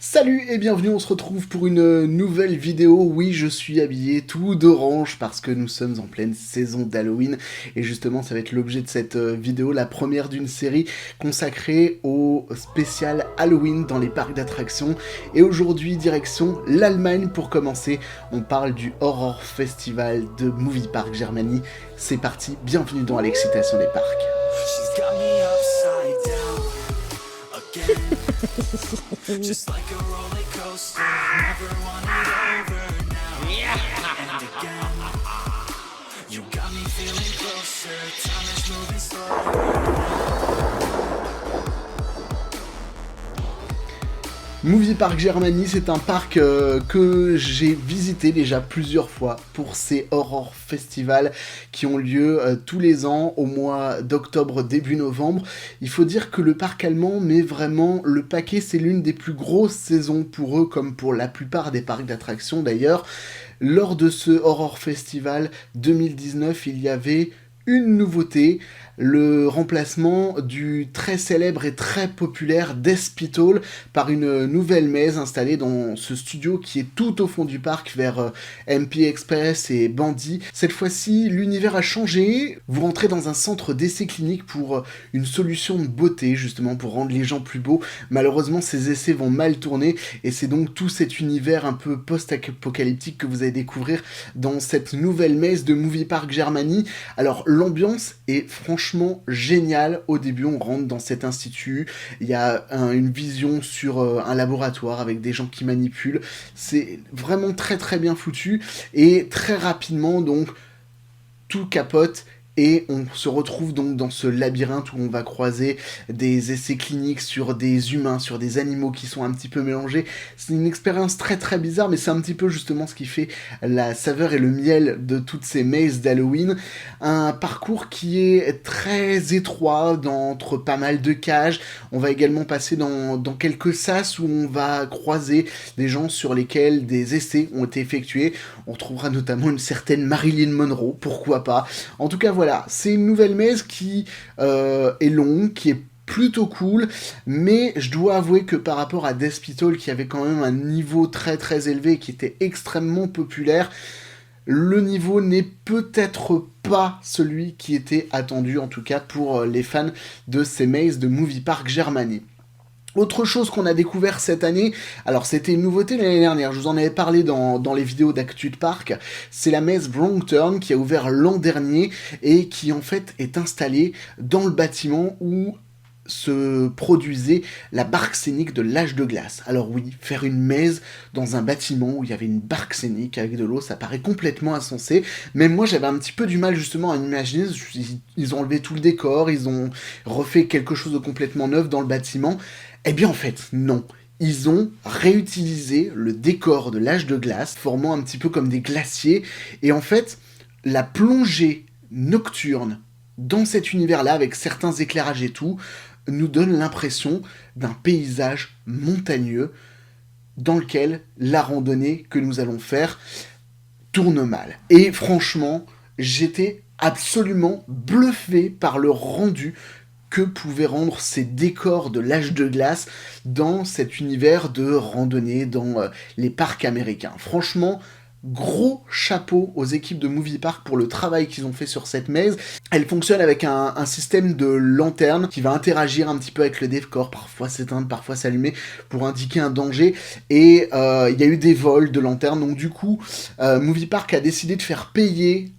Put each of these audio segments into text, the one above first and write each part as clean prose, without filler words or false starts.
Salut et bienvenue, on se retrouve pour une nouvelle vidéo. Oui, je suis habillé tout d'orange parce que nous sommes en pleine saison d'Halloween. Et justement, ça va être l'objet de cette vidéo, la première d'une série consacrée au spécial Halloween dans les parcs d'attractions. Et aujourd'hui, direction l'Allemagne pour commencer. On parle du Horror Festival de Movie Park Germany. C'est parti, bienvenue dans l'excitation des parcs. She's got me upside down again. Just like a roller coaster, never want it over now. And again, you got me feeling closer. Time is moving slow. Movie Park Germany, c'est un parc que j'ai visité déjà plusieurs fois pour ces horror festivals qui ont lieu tous les ans au mois d'octobre, début novembre. Il faut dire que le parc allemand met vraiment le paquet, c'est l'une des plus grosses saisons pour eux, comme pour la plupart des parcs d'attractions d'ailleurs. Lors de ce horror festival 2019, il y avait une nouveauté, le remplacement du très célèbre et très populaire Deathspital par une nouvelle maze installée dans ce studio qui est tout au fond du parc vers MP Express et Bandy. Cette fois-ci, l'univers a changé. Vous rentrez dans un centre d'essai clinique pour une solution de beauté, justement pour rendre les gens plus beaux. Malheureusement, ces essais vont mal tourner et c'est donc tout cet univers un peu post-apocalyptique que vous allez découvrir dans cette nouvelle maze de Movie Park Germany. Alors, l'ambiance est franchement géniale. Au début, on rentre dans cet institut, il y a une vision sur un laboratoire avec des gens qui manipulent. C'est vraiment très très bien foutu et très rapidement, donc, tout capote. Et on se retrouve donc dans ce labyrinthe où on va croiser des essais cliniques sur des humains, sur des animaux qui sont un petit peu mélangés. C'est une expérience très très bizarre, mais c'est un petit peu justement ce qui fait la saveur et le miel de toutes ces mazes d'Halloween. Un parcours qui est très étroit, entre pas mal de cages. On va également passer dans quelques sas où on va croiser des gens sur lesquels des essais ont été effectués. On retrouvera notamment une certaine Marilyn Monroe, pourquoi pas. En tout cas, voilà, c'est une nouvelle maze qui est longue, qui est plutôt cool, mais je dois avouer que par rapport à Deathspital, qui avait quand même un niveau très très élevé, qui était extrêmement populaire, le niveau n'est peut-être pas celui qui était attendu, en tout cas pour les fans de ces mazes de Movie Park Germany. Autre chose qu'on a découvert cette année, alors c'était une nouveauté l'année dernière, je vous en avais parlé dans les vidéos d'actu de parc, c'est la maze Wrong Turn qui a ouvert l'an dernier et qui en fait est installée dans le bâtiment où se produisait la barque scénique de l'âge de glace. Alors oui, faire une maze dans un bâtiment où il y avait une barque scénique avec de l'eau, ça paraît complètement insensé. Même moi, j'avais un petit peu du mal justement à imaginer. Ils ont enlevé tout le décor, ils ont refait quelque chose de complètement neuf dans le bâtiment. Eh bien en fait, non. Ils ont réutilisé le décor de l'âge de glace, formant un petit peu comme des glaciers. Et en fait, la plongée nocturne dans cet univers-là, avec certains éclairages et tout, nous donne l'impression d'un paysage montagneux dans lequel la randonnée que nous allons faire tourne mal. Et franchement, j'étais absolument bluffé par le rendu que pouvaient rendre ces décors de l'âge de glace dans cet univers de randonnée dans les parcs américains. Franchement, gros chapeau aux équipes de Movie Park pour le travail qu'ils ont fait sur cette maze. Elle fonctionne avec un système de lanterne qui va interagir un petit peu avec le décor, parfois s'éteindre, parfois s'allumer pour indiquer un danger. Et il y a eu des vols de lanternes, donc du coup, Movie Park a décidé de faire payer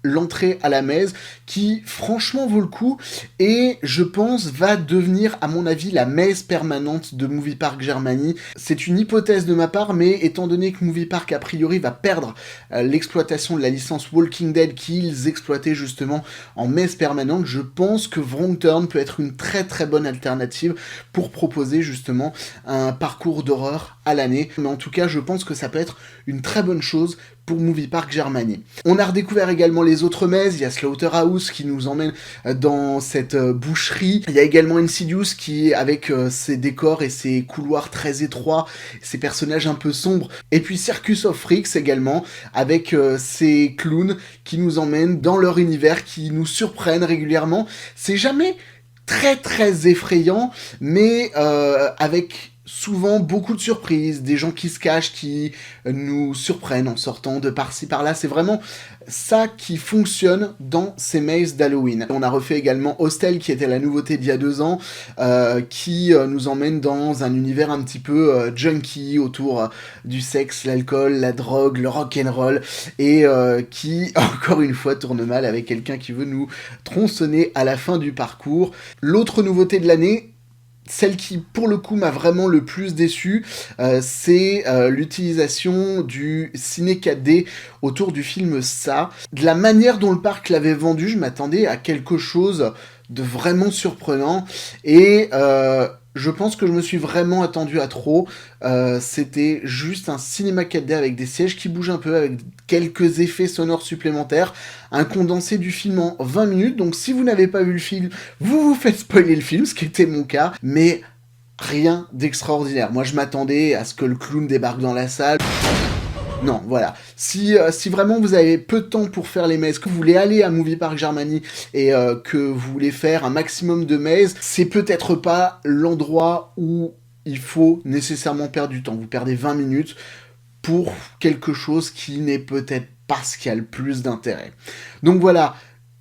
l'entrée à la maze qui franchement vaut le coup et je pense va devenir à mon avis la maze permanente de Movie Park Germany. C'est une hypothèse de ma part, mais étant donné que Movie Park a priori va perdre l'exploitation de la licence Walking Dead qu'ils exploitaient justement en maze permanente, je pense que Wrong Turn peut être une très très bonne alternative pour proposer justement un parcours d'horreur à l'année. Mais en tout cas, je pense que ça peut être une très bonne chose pour Movie Park Germany. On a redécouvert également les autres mazes, il y a Slaughterhouse qui nous emmène dans cette boucherie, il y a également Insidious qui, avec ses décors et ses couloirs très étroits, ses personnages un peu sombres, et puis Circus of Freaks également, avec ces clowns qui nous emmènent dans leur univers, qui nous surprennent régulièrement. C'est jamais très très effrayant, mais avec souvent beaucoup de surprises, des gens qui se cachent, qui nous surprennent en sortant de par-ci par-là. C'est vraiment ça qui fonctionne dans ces mazes d'Halloween. On a refait également Hostel, qui était la nouveauté d'il y a 2 ans, qui nous emmène dans un univers un petit peu junkie, autour du sexe, l'alcool, la drogue, le rock'n'roll, et qui, encore une fois, tourne mal avec quelqu'un qui veut nous tronçonner à la fin du parcours. L'autre nouveauté de l'année, celle qui, pour le coup, m'a vraiment le plus déçu, c'est l'utilisation du ciné 4D autour du film Ça. De la manière dont le parc l'avait vendu, je m'attendais à quelque chose de vraiment surprenant, et je pense que je me suis vraiment attendu à trop. C'était juste un cinéma 4D avec des sièges qui bougent un peu, avec quelques effets sonores supplémentaires, un condensé du film en 20 minutes, donc si vous n'avez pas vu le film, vous vous faites spoiler le film, ce qui était mon cas, mais rien d'extraordinaire. Moi je m'attendais à ce que le clown débarque dans la salle. Non, voilà. Si vraiment vous avez peu de temps pour faire les mazes, que vous voulez aller à Movie Park Germany et que vous voulez faire un maximum de mazes, c'est peut-être pas l'endroit où il faut nécessairement perdre du temps. Vous perdez 20 minutes pour quelque chose qui n'est peut-être pas ce qui a le plus d'intérêt. Donc voilà,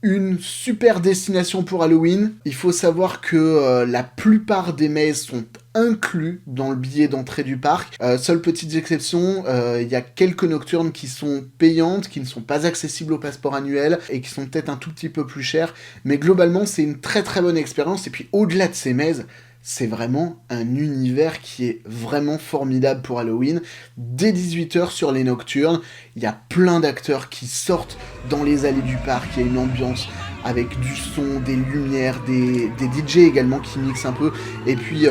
une super destination pour Halloween. Il faut savoir que la plupart des mazes sont inclus dans le billet d'entrée du parc. Seule petite exception, il y a quelques nocturnes qui sont payantes, qui ne sont pas accessibles au passeport annuel et qui sont peut-être un tout petit peu plus chères, mais globalement c'est une très très bonne expérience. Et puis au-delà de ces mazes, c'est vraiment un univers qui est vraiment formidable pour Halloween. Dès 18h sur les nocturnes, il y a plein d'acteurs qui sortent dans les allées du parc, il y a une ambiance avec du son, des lumières, des DJ également qui mixent un peu, et puis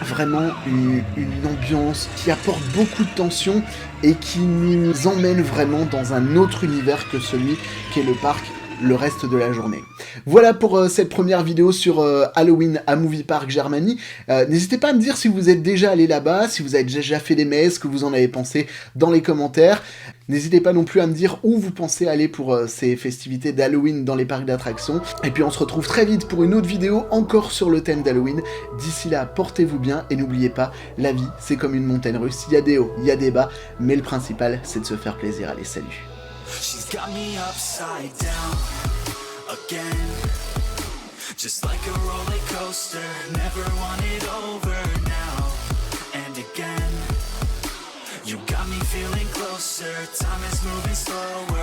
vraiment une ambiance qui apporte beaucoup de tension et qui nous emmène vraiment dans un autre univers que celui qu'est le parc le reste de la journée. Voilà pour cette première vidéo sur Halloween à Movie Park Germany. N'hésitez pas à me dire si vous êtes déjà allé là-bas, si vous avez déjà fait des mazes, ce que vous en avez pensé dans les commentaires. N'hésitez pas non plus à me dire où vous pensez aller pour ces festivités d'Halloween dans les parcs d'attractions. Et puis on se retrouve très vite pour une autre vidéo encore sur le thème d'Halloween. D'ici là, portez-vous bien et n'oubliez pas, la vie c'est comme une montagne russe, il y a des hauts, il y a des bas, mais le principal c'est de se faire plaisir. Allez, salut! She's got me upside down again, just like a roller coaster, never want it over now and again. You got me feeling closer, time is moving slower.